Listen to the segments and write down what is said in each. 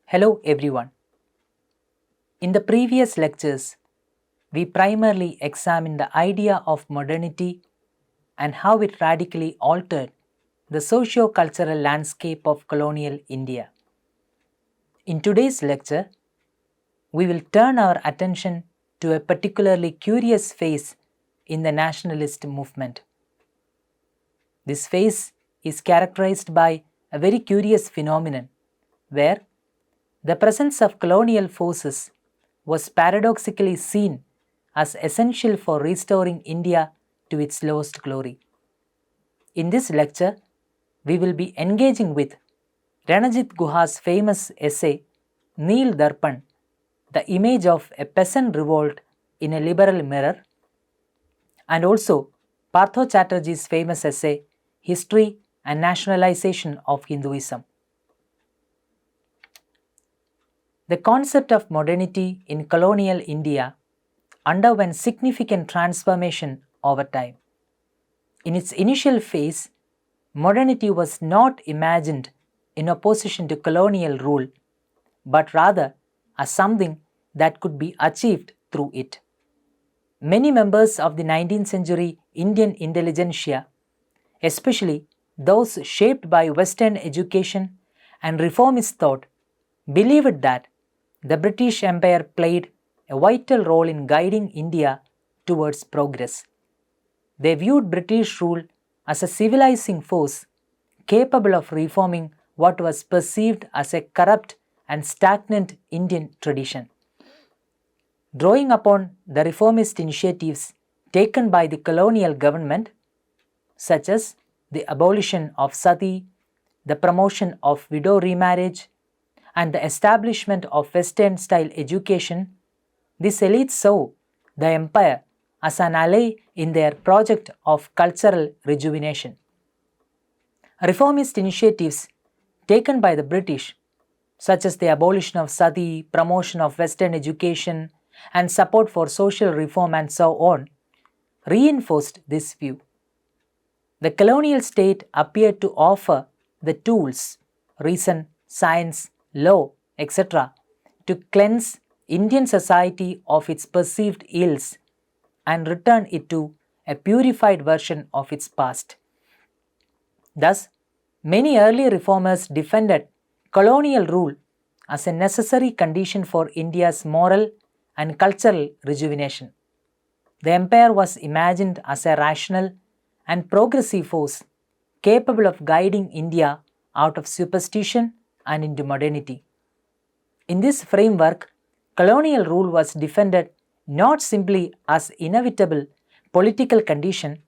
Hello everyone. In the previous lectures, we primarily examined the idea of modernity and how it radically altered the socio-cultural landscape of colonial India. In today's lecture, we will turn our attention to a particularly curious phase in the nationalist movement. This phase is characterized by a very curious phenomenon where the presence of colonial forces was paradoxically seen as essential for restoring India to its lost glory. In this lecture, we will be engaging with Ranajit Guha's famous essay Neel Darpan, the image of a peasant revolt in a liberal mirror, and also Partho Chatterjee's famous essay History and Nationalization of Hinduism. The concept of modernity in colonial India underwent significant transformation over time. In its initial phase, modernity was not imagined in opposition to colonial rule, but rather as something that could be achieved through it. Many members of the 19th century Indian intelligentsia, especially those shaped by Western education and reformist thought, believed that the British Empire played a vital role in guiding India towards progress. They viewed British rule as a civilizing force capable of reforming what was perceived as a corrupt and stagnant Indian tradition. Drawing upon the reformist initiatives taken by the colonial government, such as the abolition of sati, the promotion of widow remarriage, and the establishment of Western style education, this elite saw the empire as an ally in their project of cultural rejuvenation. Reformist initiatives taken by the British, such as the abolition of sati, promotion of Western education, and support for social reform and so on, reinforced this view. The colonial state appeared to offer the tools, reason, science, law, etc., to cleanse Indian society of its perceived ills and return it to a purified version of its past. Thus, many early reformers defended colonial rule as a necessary condition for India's moral and cultural rejuvenation. The empire was imagined as a rational and progressive force capable of guiding India out of superstition and into modernity. In this framework, colonial rule was defended not simply as inevitable political condition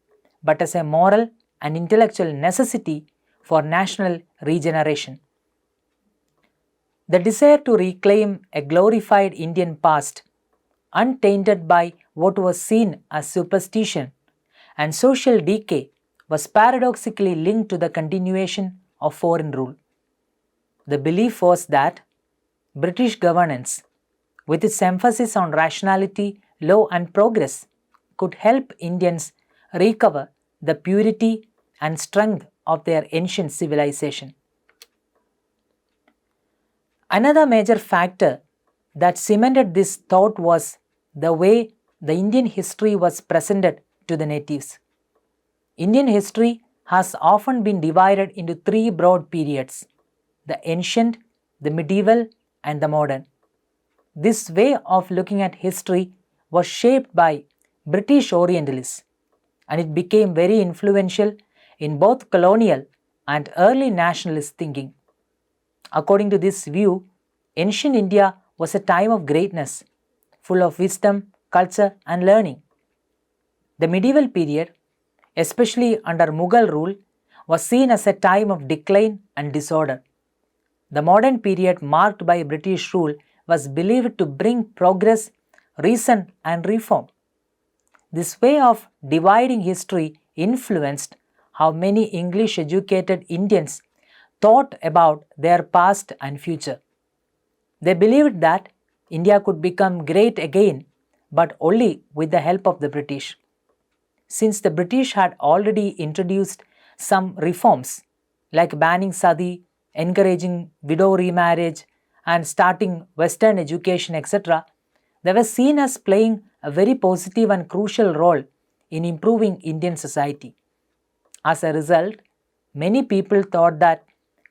but as a moral and intellectual necessity for national regeneration. The desire to reclaim a glorified Indian past, untainted by what was seen as superstition and social decay, was paradoxically linked to the continuation of foreign rule. The belief was that British governance, with its emphasis on rationality, law, and progress, could help Indians recover the purity and strength of their ancient civilization. Another major factor that cemented this thought was the way the Indian history was presented to the natives. Indian history has often been divided into three broad periods: the ancient, the medieval, and the modern. This way of looking at history was shaped by British Orientalists, and it became very influential in both colonial and early nationalist thinking. According to this view, ancient India was a time of greatness, full of wisdom, culture, and learning. The medieval period, especially under Mughal rule, was seen as a time of decline and disorder. The modern period, marked by British rule, was believed to bring progress, reason, and reform. This way of dividing history influenced how many English educated Indians thought about their past and future. They believed that India could become great again, but only with the help of the British. Since the British had already introduced some reforms like banning sati, encouraging widow remarriage, and starting Western education, etc., they were seen as playing a very positive and crucial role in improving Indian society. As a result, many people thought that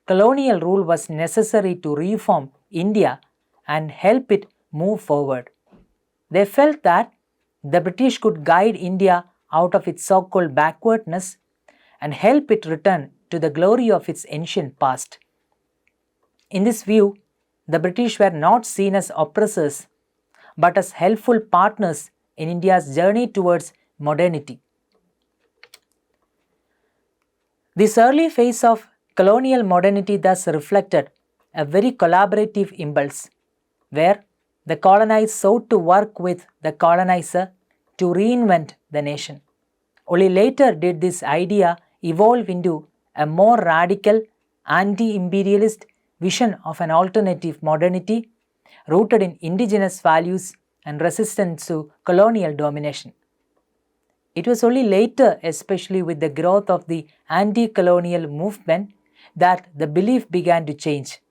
colonial rule was necessary to reform India and help it move forward. They felt that the British could guide India out of its so-called backwardness and help it return to the glory of its ancient past. In this view, the British were not seen as oppressors but as helpful partners in India's journey towards modernity. This early phase of colonial modernity thus reflected a very collaborative impulse, where the colonized sought to work with the colonizer to reinvent the nation. Only later did this idea evolve into a more radical, anti-imperialist vision of an alternative modernity rooted in indigenous values and resistance to colonial domination. It was only later, especially with the growth of the anti-colonial movement, that the belief began to change.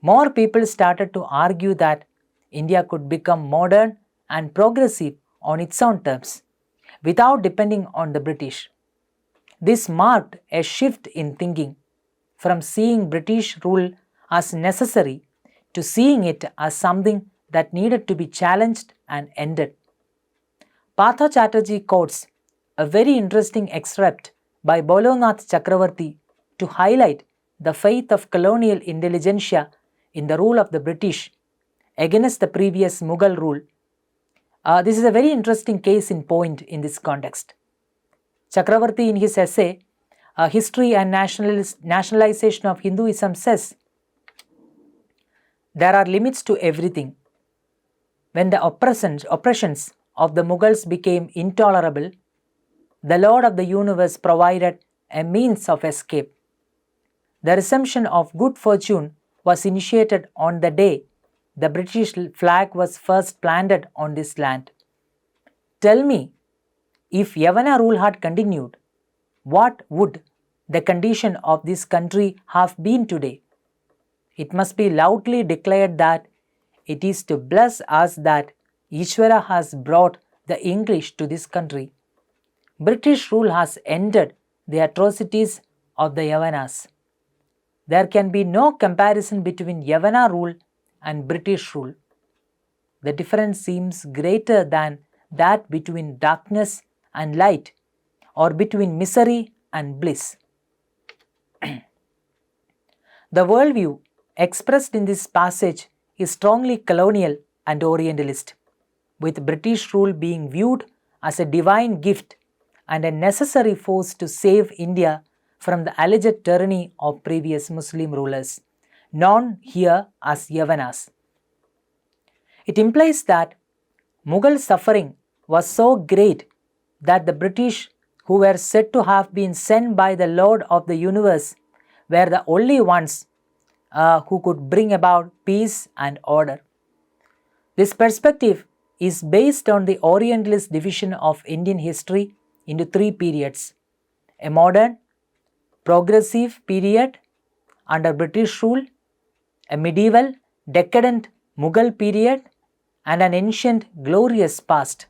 More people started to argue that India could become modern and progressive on its own terms, without depending on the British. This marked a shift in thinking from seeing British rule as necessary to seeing it as something that needed to be challenged and ended. Partha Chatterjee quotes a very interesting extract by Bolonath Chakravarti to highlight the faith of colonial intelligentsia in the rule of the British against the previous Mughal rule. This is a very interesting case in point in this context. Chakravarti, in his essay, History and Nationalization of Hinduism, says, "There are limits to everything. When the oppressions of the Mughals became intolerable, the Lord of the universe provided a means of escape. The resumption of good fortune was initiated on the day the British flag was first planted on this land. Tell me, if Yavana rule had continued, what would the condition of this country have been today? It must be loudly declared that it is to bless us that Ishvara has brought the English to this country. British rule has ended the atrocities of the Yavanas. There can be no comparison between Yavana rule and British rule. The difference seems greater than that between darkness and light, or between misery and bliss." The worldview expressed in this passage is strongly colonial and Orientalist, with British rule being viewed as a divine gift and a necessary force to save India from the alleged tyranny of previous Muslim rulers, known here as Yavanas. It implies that Mughal suffering was so great that the British, who were said to have been sent by the Lord of the universe, were the only ones who could bring about peace and order. This perspective is based on the Orientalist division of Indian history into three periods: a modern, progressive period under British rule, a medieval, decadent Mughal period, and an ancient, glorious past.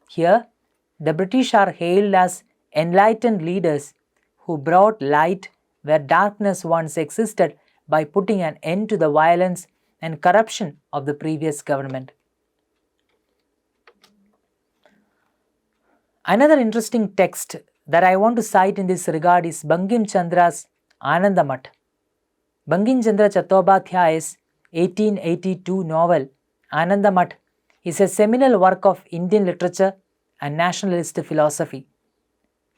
Here, the British are hailed as enlightened leaders who brought light where darkness once existed by putting an end to the violence and corruption of the previous government. Another interesting text that I want to cite in this regard is Bankim Chandra's Anandamath. Bankim Chandra Chattopadhyay's 1882 novel Anandamath is a seminal work of Indian literature and nationalist philosophy.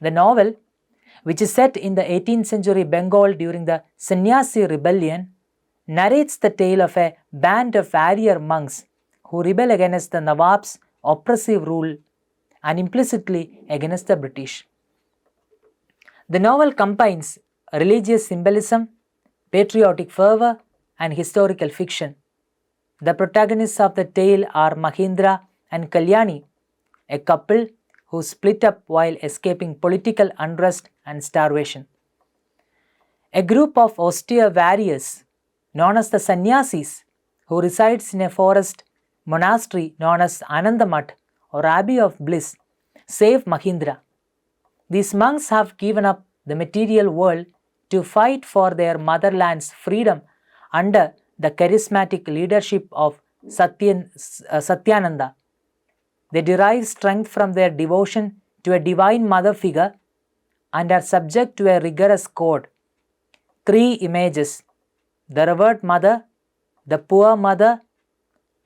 The novel, which is set in the 18th century Bengal during the Sannyasi rebellion, narrates the tale of a band of warrior monks who rebel against the Nawab's oppressive rule and implicitly against the British. The novel combines religious symbolism, patriotic fervor, and historical fiction. The protagonists of the tale are Mahendra and Kalyani, a couple who split up while escaping political unrest and starvation. A group of austere warriors, known as the Sannyasis, who resides in a forest monastery known as Anandamath or Abbey of Bliss, save Mahindra. These monks have given up the material world to fight for their motherland's freedom under the charismatic leadership of Satyananda. They derive strength from their devotion to a divine mother figure and are subject to a rigorous code. 3 images: the revered mother, the poor mother,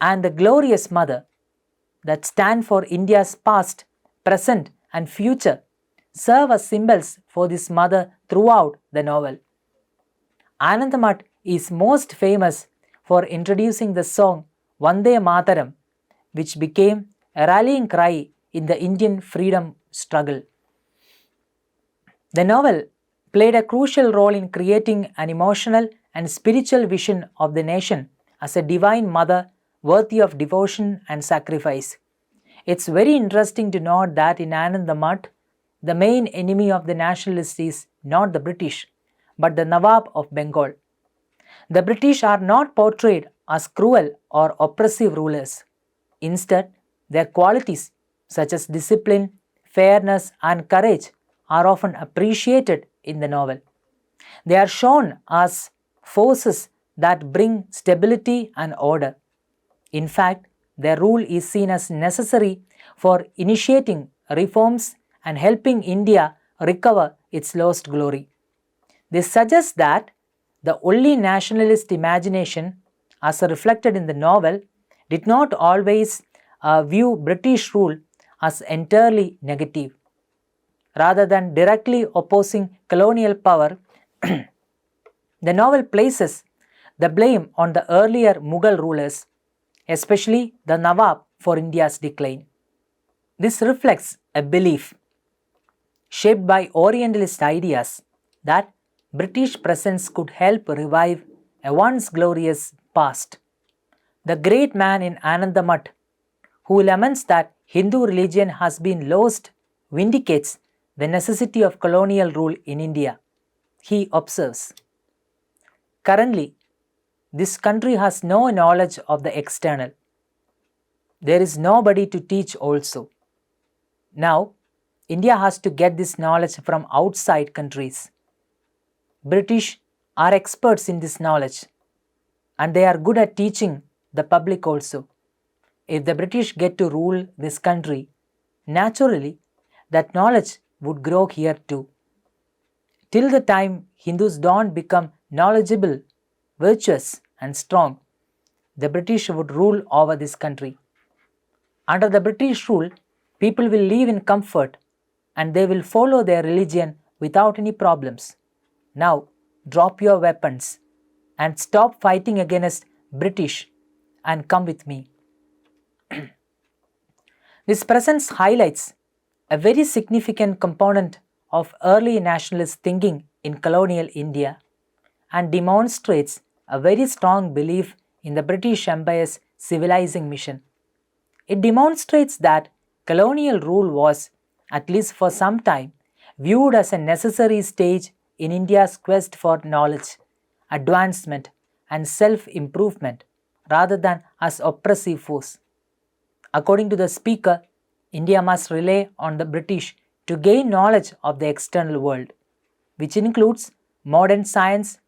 and the glorious mother, that stand for India's past, present, and future, serve as symbols for this mother throughout the novel. Anandamath is most famous for introducing the song Vande Mataram, which became a rallying cry in the Indian freedom struggle. The novel played a crucial role in creating an emotional and spiritual vision of the nation as a divine mother worthy of devotion and sacrifice. It's very interesting to note that in Anandamath, the main enemy of the nationalists is not the British, but the Nawab of Bengal. The British are not portrayed as cruel or oppressive rulers. Instead, their qualities such as discipline, fairness, and courage are often appreciated in the novel. They are shown as forces that bring stability and order. In fact, their rule is seen as necessary for initiating reforms and helping India recover its lost glory. This suggests that the only nationalist imagination, as reflected in the novel, did not always view British rule as entirely negative. Rather than directly opposing colonial power, the novel places the blame on the earlier Mughal rulers, especially the Nawab, for India's decline. This reflects a belief shaped by Orientalist ideas that British presence could help revive a once glorious past. The great man in Anandamath, who laments that Hindu religion has been lost, vindicates the necessity of colonial rule in India. He observes, "Currently, this country has no knowledge of the external. There is nobody to teach also. Now, India has to get this knowledge from outside countries. British are experts in this knowledge, and they are good at teaching the public also. If the British get to rule this country, naturally, that knowledge would grow here too. Till the time Hindus don't become knowledgeable, virtuous, and strong, the British would rule over this country. Under the British rule, people will live in comfort and they will follow their religion without any problems. Now, drop your weapons and stop fighting against British and come with me." This presence highlights a very significant component of early nationalist thinking in colonial India and demonstrates a very strong belief in the British Empire's civilizing mission. It demonstrates that colonial rule was, at least for some time, viewed as a necessary stage in India's quest for knowledge, advancement, and self-improvement, rather than as oppressive force. According to the speaker, India must rely on the British to gain knowledge of the external world, which includes modern science,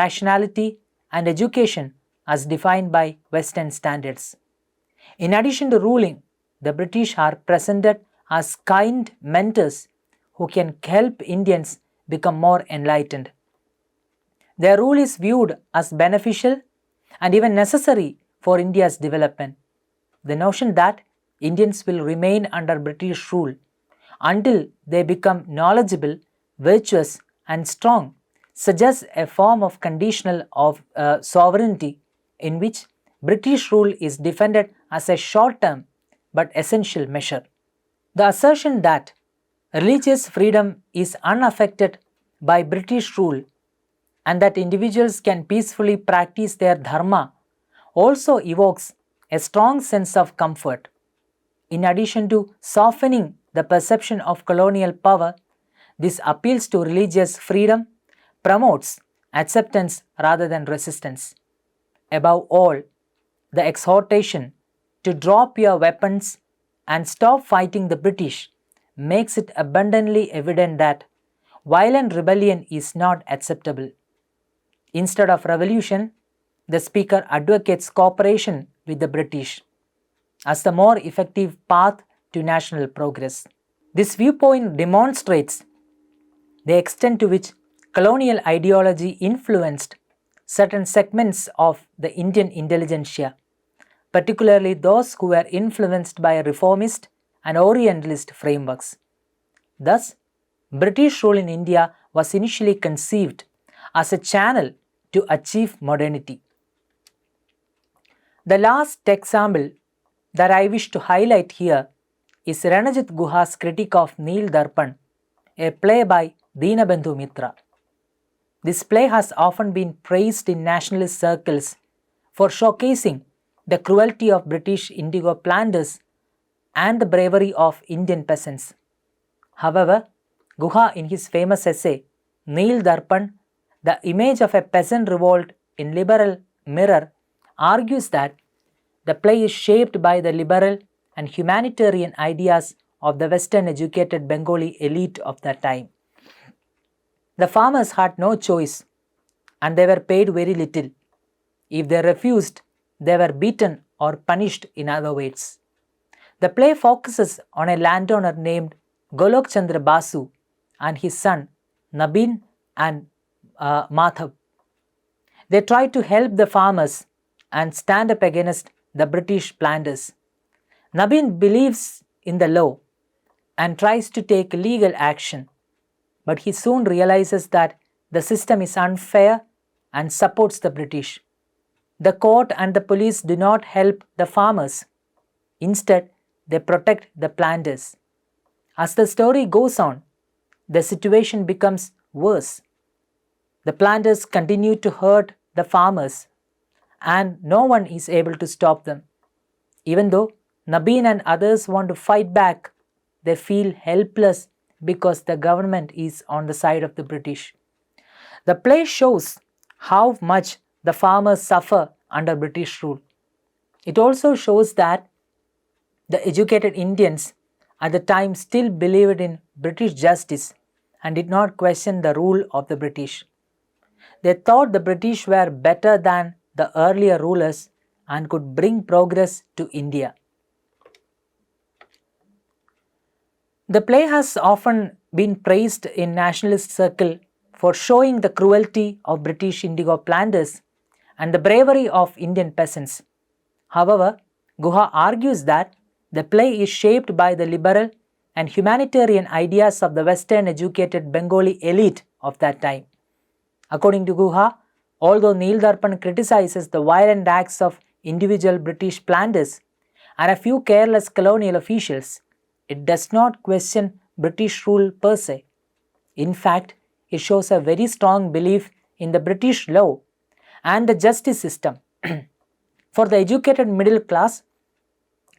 rationality, and education as defined by Western standards. In addition to ruling, the British are presented as kind mentors who can help Indians become more enlightened. Their rule is viewed as beneficial and even necessary for India's development. The notion that Indians will remain under British rule until they become knowledgeable, virtuous, and strong suggests a form of conditional sovereignty in which British rule is defended as a short-term but essential measure. The assertion that religious freedom is unaffected by British rule and that individuals can peacefully practice their dharma also evokes a strong sense of comfort. In addition to softening the perception of colonial power, this appeals to religious freedom promotes acceptance rather than resistance. Above all, the exhortation to drop your weapons and stop fighting the British makes it abundantly evident that violent rebellion is not acceptable. Instead of revolution, the speaker advocates cooperation with the British as the more effective path to national progress. This viewpoint demonstrates the extent to which colonial ideology influenced certain segments of the Indian intelligentsia, particularly those who were influenced by reformist and Orientalist frameworks. Thus, British rule in India was initially conceived as a channel to achieve modernity. The last example that I wish to highlight here is Ranajit Guha's critique of Neel Darpan, a play by Dinabandhu Mitra. This play has often been praised in nationalist circles for showcasing the cruelty of British indigo planters and the bravery of Indian peasants. However, Guha, in his famous essay Neel Darpan, the image of a peasant revolt in liberal mirror, argues that the play is shaped by the liberal and humanitarian ideas of the Western educated Bengali elite of that time. The farmers had no choice and they were paid very little. If they refused, they were beaten or punished in other ways. The play focuses on a landowner named Golok Chandra Basu and his son Nabin and Madhav. They try to help the farmers and stand up against the British planters. Nabin believes in the law and tries to take legal action, but he soon realizes that the system is unfair and supports the British. The court and the police do not help the farmers. Instead, they protect the planters. As the story goes on, the situation becomes worse. The planters continue to hurt the farmers and no one is able to stop them. Even though Nabin and others want to fight back, they feel helpless because the government is on the side of the British. The play shows how much the farmers suffer under British rule. It also shows that the educated Indians at the time still believed in British justice and did not question the rule of the British. They thought the British were better than the earlier rulers and could bring progress to India. The play has often been praised in nationalist circle for showing the cruelty of British indigo planters and the bravery of Indian peasants. However, Guha argues that the play is shaped by the liberal and humanitarian ideas of the Western educated Bengali elite of that time. According to Guha, although Neel Darpan criticizes the violent acts of individual British planters and a few careless colonial officials, it does not question British rule per se. In fact, it shows a very strong belief in the British law and the justice system. For the educated middle class,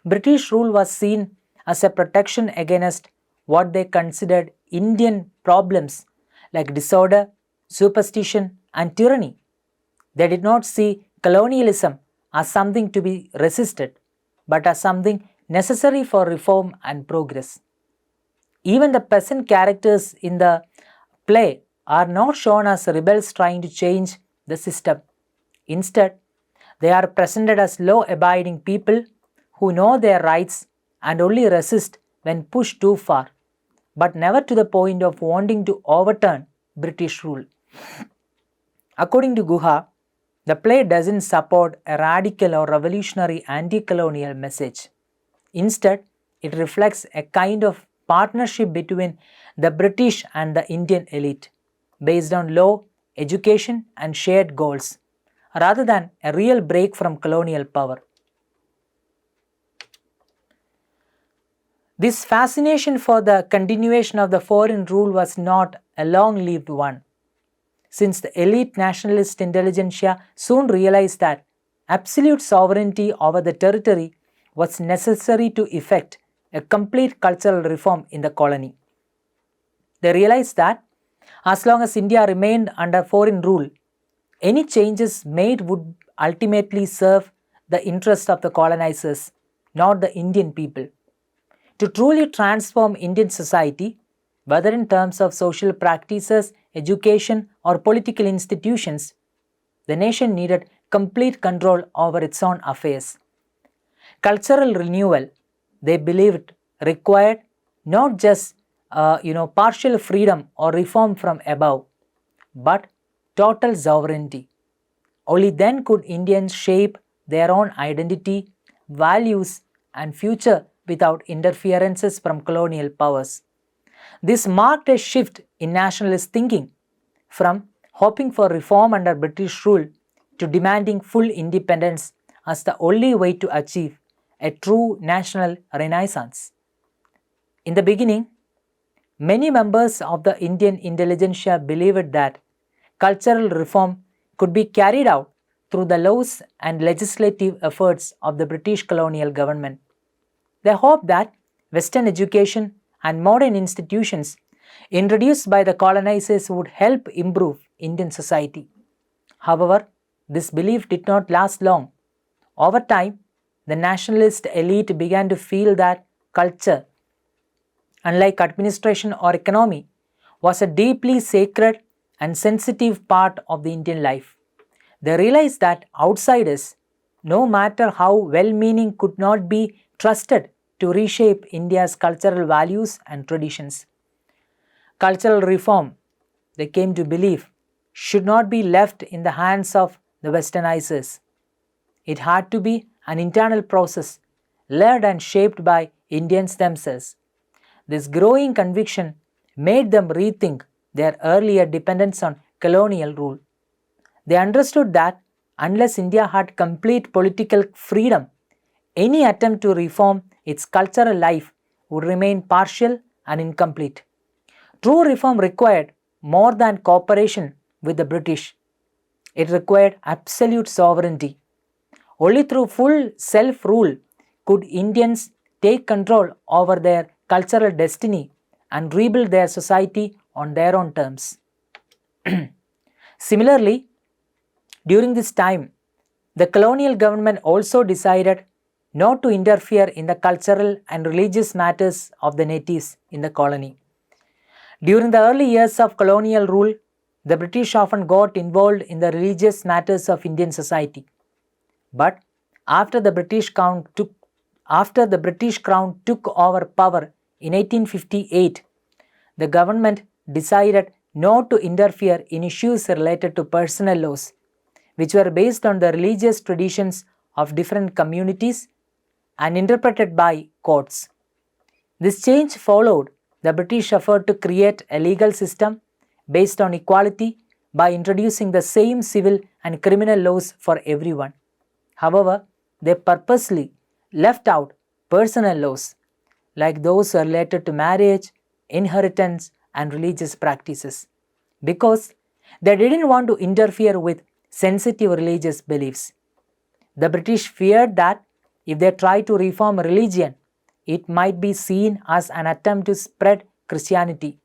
British rule was seen as a protection against what they considered Indian problems like disorder, superstition, and tyranny. They did not see colonialism as something to be resisted, but as something necessary for reform and progress. Even the peasant characters in the play are not shown as rebels trying to change the system. Instead, they are presented as law-abiding people who know their rights and only resist when pushed too far, but never to the point of wanting to overturn British rule. According to Guha, the play doesn't support a radical or revolutionary anti-colonial message. Instead, it reflects a kind of partnership between the British and the Indian elite, based on law, education, and shared goals, rather than a real break from colonial power. This fascination for the continuation of the foreign rule was not a long-lived one, since the elite nationalist intelligentsia soon realized that absolute sovereignty over the territory was necessary to effect a complete cultural reform in the colony. They realized that as long as India remained under foreign rule, any changes made would ultimately serve the interest of the colonizers, not the Indian people. To truly transform Indian society, whether in terms of social practices, education, or political institutions, the nation needed complete control over its own affairs. Cultural renewal, they believed, required not just partial freedom or reform from above, but total sovereignty. Only then could Indians shape their own identity, values, and future without interferences from colonial powers. This marked a shift in nationalist thinking from hoping for reform under British rule to demanding full independence as the only way to achieve a true national renaissance. In the beginning, many members of the Indian intelligentsia believed that cultural reform could be carried out through the laws and legislative efforts of the British colonial government. They hoped that Western education and modern institutions introduced by the colonizers would help improve Indian society. However, this belief did not last long. Over time, the nationalist elite began to feel that culture, unlike administration or economy, was a deeply sacred and sensitive part of the Indian life. They realized that outsiders, no matter how well-meaning, could not be trusted to reshape India's cultural values and traditions. Cultural reform, they came to believe, should not be left in the hands of the westernizers. It had to be an internal process led and shaped by Indians themselves. This growing conviction made them rethink their earlier dependence on colonial rule. They understood that unless India had complete political freedom, any attempt to reform its cultural life would remain partial and incomplete. True reform required more than cooperation with the British. It required absolute sovereignty. Only through full self-rule could Indians take control over their cultural destiny and rebuild their society on their own terms. Similarly, during this time, the colonial government also decided not to interfere in the cultural and religious matters of the natives in the colony. During the early years of colonial rule, the British often got involved in the religious matters of Indian society. But after the British Crown took over power in 1858, the government decided not to interfere in issues related to personal laws, which were based on the religious traditions of different communities and interpreted by courts. This change followed the British effort to create a legal system based on equality by introducing the same civil and criminal laws for everyone. However, they purposely left out personal laws, like those related to marriage, inheritance, and religious practices, because they didn't want to interfere with sensitive religious beliefs. The British feared that if they tried to reform religion, it might be seen as an attempt to spread Christianity.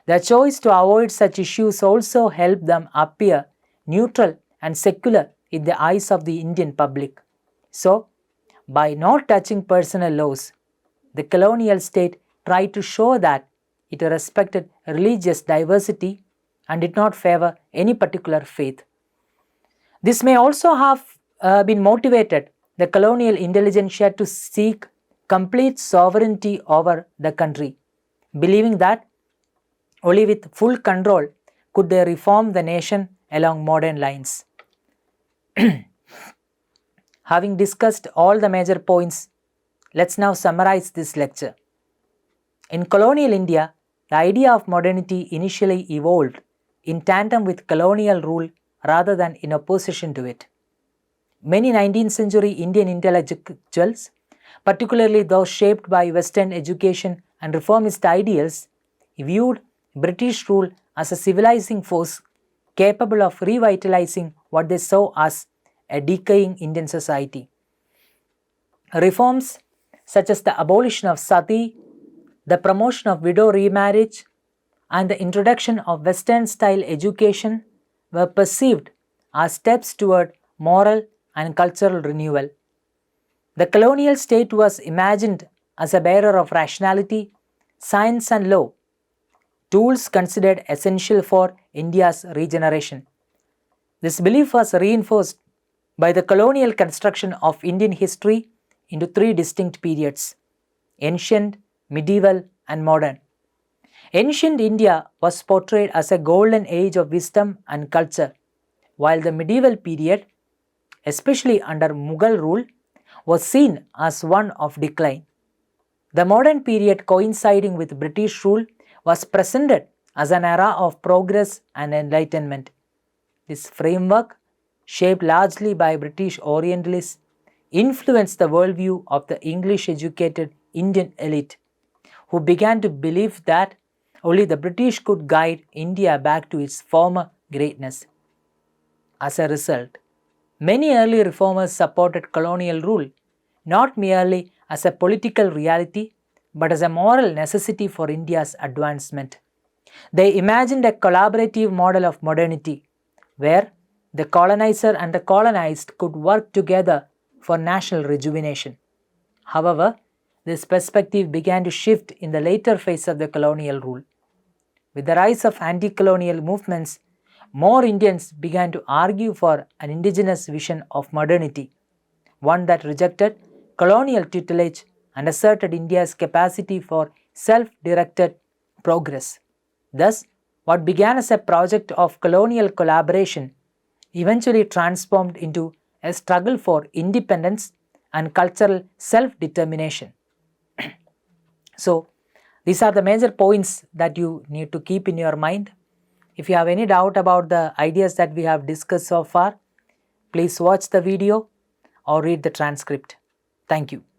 Their choice to avoid such issues also helped them appear neutral and secular in the eyes of the Indian public. So, by not touching personal laws, the colonial state tried to show that it respected religious diversity and did not favor any particular faith. This may also have been motivated the colonial intelligentsia to seek complete sovereignty over the country, believing that only with full control could they reform the nation along modern lines. Having discussed all the major points, let's now summarize this lecture. In colonial India, the idea of modernity initially evolved in tandem with colonial rule rather than in opposition to it. Many 19th century Indian intellectuals, particularly those shaped by Western education and reformist ideals, viewed British rule as a civilizing force capable of revitalizing what they saw as a decaying Indian society. Reforms such as the abolition of sati, the promotion of widow remarriage, and the introduction of Western-style education were perceived as steps toward moral and cultural renewal. The colonial state was imagined as a bearer of rationality, science, and law, tools considered essential for India's regeneration. This belief was reinforced by the colonial construction of Indian history into three distinct periods: ancient, medieval, and modern. Ancient India was portrayed as a golden age of wisdom and culture, while the medieval period, especially under Mughal rule, was seen as one of decline. The modern period, coinciding with British rule, was presented as an era of progress and enlightenment. This framework, shaped largely by British Orientalists, influenced the worldview of the English-educated Indian elite, who began to believe that only the British could guide India back to its former greatness. As a result, many early reformers supported colonial rule, not merely as a political reality, but as a moral necessity for India's advancement. They imagined a collaborative model of modernity, where the colonizer and the colonized could work together for national rejuvenation. However, this perspective began to shift in the later phase of the colonial rule. With the rise of anti-colonial movements, more Indians began to argue for an indigenous vision of modernity, one that rejected colonial tutelage and asserted India's capacity for self-directed progress. Thus, what began as a project of colonial collaboration eventually transformed into a struggle for independence and cultural self-determination. So, these are the major points that you need to keep in your mind. If you have any doubt about the ideas that we have discussed so far, please watch the video or read the transcript. Thank you.